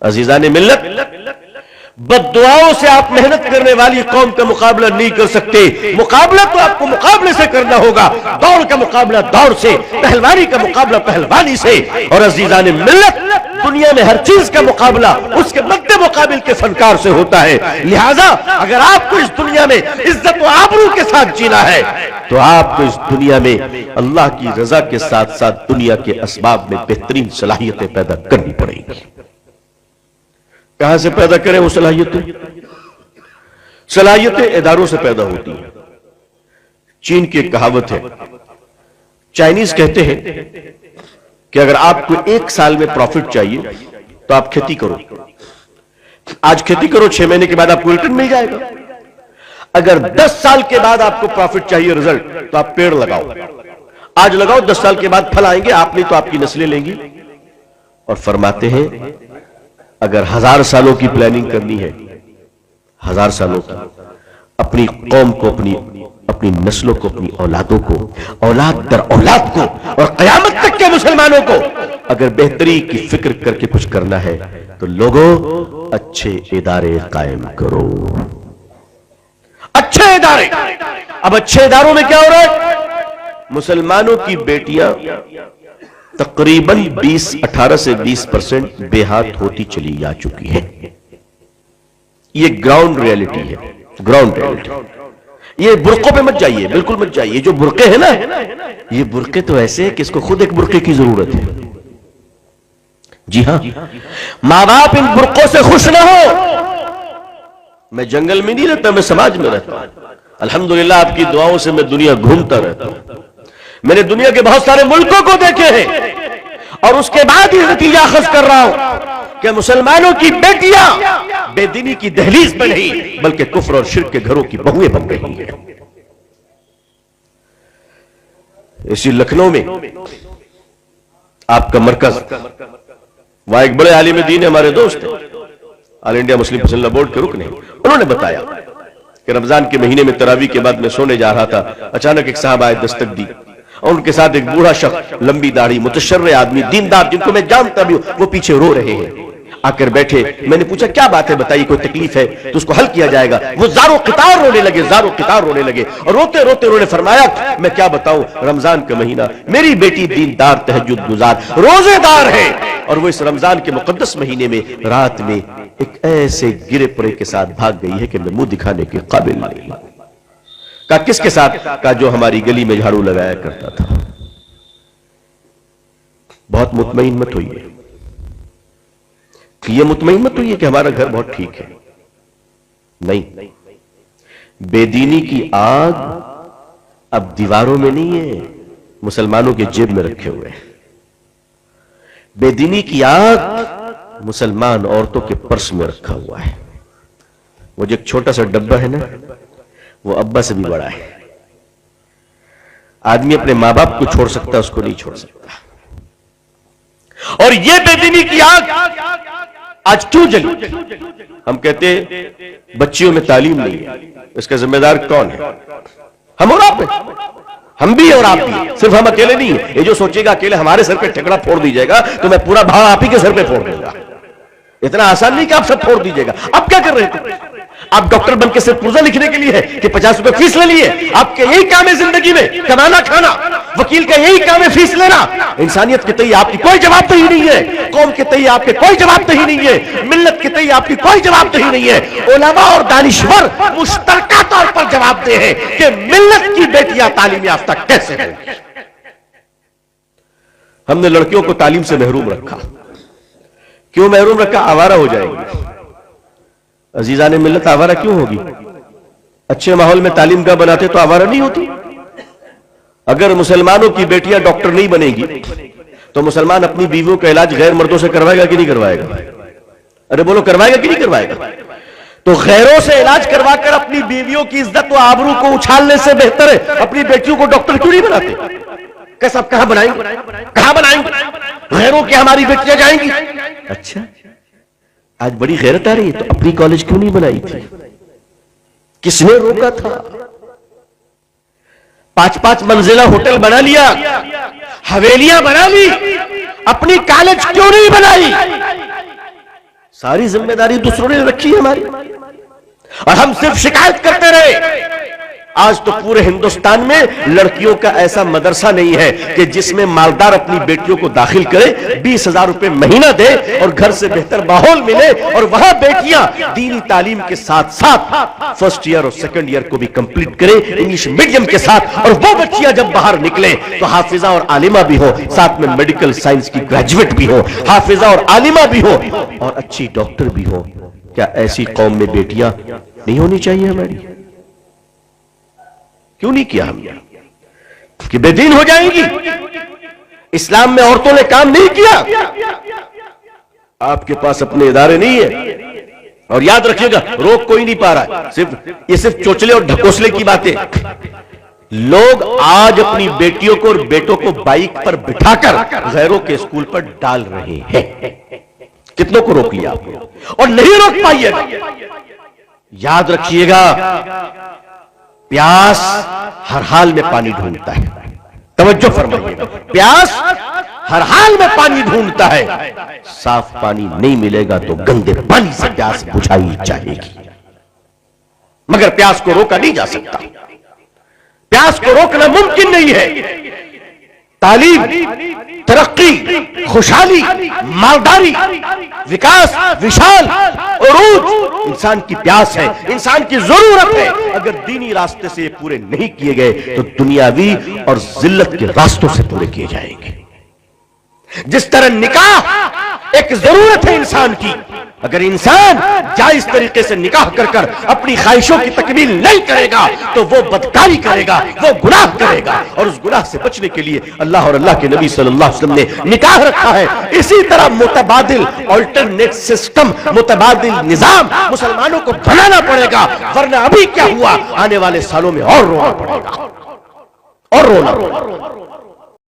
अजीजान मिल्लत, बद्दुआओं से आप मेहनत करने वाली कौम का मुकाबला नहीं कर सकते। मुकाबला तो आपको मुकाबले से करना होगा, दौड़ का मुकाबला दौड़ से, पहलवानी का मुकाबला पहलवानी से। और अजीजान मिल्लत, दुनिया में हर चीज का मुकाबला उसके मद्दे मुकाबिल के फनकार से होता है। लिहाजा अगर आपको इस दुनिया में इज्जत व आबरू के साथ जीना है तो आपको इस दुनिया में अल्लाह की रजा के साथ साथ दुनिया के असबाब में बेहतरीन सलाहियतें पैदा करनी पड़ेगी। कहां से पैदा करें वो सलाहियतें? सलाहियतें इदारों से पैदा होती हैं। चीन की एक कहावत है, चाइनीज कहते हैं कि अगर आपको 1 साल में प्रॉफिट चाहिए तो आप खेती करो। आज खेती करो, 6 महीने के बाद आपको रिटर्न मिल जाएगा। अगर 10 साल के बाद आपको प्रॉफिट चाहिए, रिजल्ट, तो आप पेड़ लगाओ। आज लगाओ, 10 साल के बाद फल आएंगे, आप नहीं तो आपकी नस्लें लेंगी। और फरमाते हैं अगर 1000 सालों की प्लानिंग करनी है, 1000 सालों की, अपनी कौम को, अपनी नस्लों को, अपनी औलादों को, औलाद दर औलाद को और कयामत तक के मुसलमानों को अगर बेहतरी की फिक्र करके कुछ करना है तो लोगों अच्छे इदारे कायम करो। अच्छे इदारे। अब अच्छे इदारों में क्या हो रहा है? मुसलमानों की बेटियां तकरीबन 18 से 20% बेहात होती चली जा चुकी है। ये ग्राउंड रियलिटी है, ग्राउंड रियलिटी। ये बुरकों पे मत जाइए, बिल्कुल मत जाइए। जो बुरके हैं ना, ये बुरके तो ऐसे हैं कि इसको खुद एक बुरके की जरूरत है। जी हां, मां बाप इन बुरकों से खुश ना हो। मैं जंगल में नहीं रहता, मैं समाज में रहता हूं। अल्हम्दुलिल्लाह आपकी दुआओं से मैं दुनिया घूमता रहता हूं। मैंने दुनिया के बहुत सारे मुल्कों को देखे हैं और उसके बाद ही नतीजा अखज़ कर रहा हूं कि मुसलमानों की बेटियां बेदीनी की दहलीज पर नहीं बल्कि कुफ्र और शिर्क के घरों की बहुएं बन रही हैं। इसी लखनऊ में आपका मरकज, वहां एक बड़े आलिम दीन है, हमारे दोस्त हैं, ऑल इंडिया मुस्लिम फजल बोर्ड के रुकन हैं। उन्होंने बताया कि रमजान के महीने में तरावी के बाद मैं सोने जा रहा था, अचानक एक साहब आए, दस्तक दी और उनके साथ एक बूढ़ा शख्स, लंबी दाढ़ी, मुतशर्रे आदमी, दीनदार, जिनको मैं जानता भी हूं, वो पीछे रो रहे हैं। आकर बैठे, मैंने पूछा क्या बात है, बताइए, कोई तकलीफ है तो उसको हल किया जाएगा। वो ज़ारो क़ितार रोने लगे, ज़ारो क़ितार रोने लगे और रोते रोते उन्होंने फरमाया मैं क्या बताऊं, रमजान का महीना, मेरी बेटी दीनदार, तहज्जुद गुजार, रोजेदार है और वो इस रमजान के मुकद्दस महीने में रात में एक ऐसे गिरे पड़े के साथ भाग गई है कि मैं मुंह दिखाने के काबिल नहीं। कहा किसके साथ? कहा जो हमारी गली में झाड़ू लगाया करता था। बहुत मुतमईन मत होइए, ये मुतमईन मत होइए कि हमारा घर बहुत ठीक है। नहीं, बेदीनी की आग अब दीवारों में नहीं है, मुसलमानों के जेब में रखे हुए हैं। बेदीनी की आग मुसलमान औरतों के पर्स में रखा हुआ है। वो जो एक छोटा सा डब्बा है ना, वो अब्बा से भी बड़ा है। आदमी अपने मां बाप को छोड़ सकता है, उसको नहीं छोड़ सकता। और ये बेदीनी की आग आज क्यों जली? हम कहते बच्चियों में तालीम नहीं है, इसका जिम्मेदार कौन है? हम और आप हैं, हम भी और आप भी, सिर्फ हम अकेले नहीं है। ये जो सोचेगा अकेले हमारे सर पे ठेकड़ा फोड़ दीजिएगा तो मैं पूरा भाव आप ही के सर पे फोड़ दूंगा। इतना आसान नहीं कि आप सब फोड़ दीजिएगा। आप क्या कर रहे थे? आप डॉक्टर बनके सिर्फ पुर्जा लिखने के लिए है कि 50 रुपए फीस ले लिए? आपके यही काम है जिंदगी में, कमाना खाना। वकील का यही काम है फीस लेना। इंसानियत के तय आपकी कोई जवाबदेही नहीं है, कौम के तय आपके कोई जवाबदेही नहीं है, मिल्लत के तय आपकी कोई जवाबदेही नहीं है। उलमा और दानिश्वर मुश्तरका तौर पर जवाबदेह है कि मिल्लत की बेटियां तालीम याफ्ता कैसे हैं। हमने लड़कियों को तालीम से महरूम रखा। क्यों महरूम रखा? आवारा हो जाएंगी। अजीजान मिल्लत आवारा क्यों होगी? अच्छे माहौल में तालीम का बनाते तो आवारा नहीं होती। अगर मुसलमानों की बेटियां डॉक्टर नहीं बनेगी तो मुसलमान अपनी बीवियों का इलाज गैर मर्दों से करवाएगा कि नहीं करवाएगा? अरे बोलो, करवाएगा कि नहीं करवाएगा? तो गैरों से इलाज करवाकर अपनी बीवियों की इज्जत व आबरू को उछालने से बेहतर है अपनी बेटियों को डॉक्टर क्यों नहीं बनाते? कैसा कहां बनाएंगे? कहां बनाएंगे? गैरों की हमारी बेटियां जाएंगी। अच्छा, आज बड़ी गैरत आ रही है तो अपनी कॉलेज क्यों नहीं बनाई थी? किसने रोका था? 5-5 मंजिला होटल बना लिया, हवेलियां बना ली, अपनी कॉलेज क्यों नहीं बनाई? सारी जिम्मेदारी दूसरों ने रखी है हमारी, और हम सिर्फ शिकायत करते रहे। आज तो पूरे हिंदुस्तान में लड़कियों का ऐसा मदरसा नहीं है कि जिसमें मालदार अपनी बेटियों को दाखिल करे, 20,000 रुपए महीना दे और घर से बेहतर माहौल मिले, और वहां बेटियां दीनी तालीम के साथ साथ फर्स्ट ईयर और सेकंड ईयर को भी कंप्लीट करें इंग्लिश मीडियम के साथ, और वो बच्चियां जब बाहर निकले तो हाफिजा और आलिमा भी हो, साथ में मेडिकल साइंस की ग्रेजुएट भी हो, हाफिजा और आलिमा भी हो, और अच्छी डॉक्टर भी हो। क्या ऐसी कौम में बेटियां नहीं होनी चाहिए हमारी? क्यों नहीं किया हमने? कि बेदीन हो जाएंगी। इस्लाम में औरतों ने काम नहीं किया। आपके पास अपने इदारे नहीं है, और याद रखिएगा रोक कोई नहीं पा रहा है, ये सिर्फ चोचले और ढकोसले की बातें। लोग आज अपनी बेटियों को और बेटों को बाइक पर बिठाकर गैरों के स्कूल पर डाल रहे हैं। कितनों को रोक लिया आपने? और नहीं रोक पाइएगा। याद रखिएगा, प्यास हर हाल में पानी ढूंढता है। तवज्जो फरमाइएगा, प्यास हर हाल में पानी ढूंढता है। साफ पानी नहीं मिलेगा तो गंदे पानी से प्यास बुझाई जाएगी, मगर प्यास को रोका नहीं जा सकता। प्यास को रोकना मुमकिन नहीं है। तालीम, तरक्की, खुशहाली, मालदारी, विकास, विशाल उरूज इंसान की प्यास है, इंसान की जरूरत है। अगर दीनी रास्ते से ये पूरे नहीं किए गए तो दुनियावी और जिल्लत के रास्तों से पूरे किए जाएंगे। जिस तरह निकाह एक जरूरत है इंसान की, अगर इंसान जायज तरीके से निकाह कर कर अपनी ख्वाहिशों की तकमील नहीं करेगा तो वो बदकारी करेगा, वो गुनाह करेगा, और उस गुनाह से बचने के लिए अल्लाह और अल्लाह के नबी सल्लल्लाहु अलैहि वसल्लम ने निकाह रखा है। इसी तरह मुतबादिल ऑल्टरनेट सिस्टम, मुतबादिल निजाम मुसलमानों को बनाना पड़ेगा, वरना अभी क्या हुआ, आने वाले सालों में और रोना पड़ेगा, और रोना।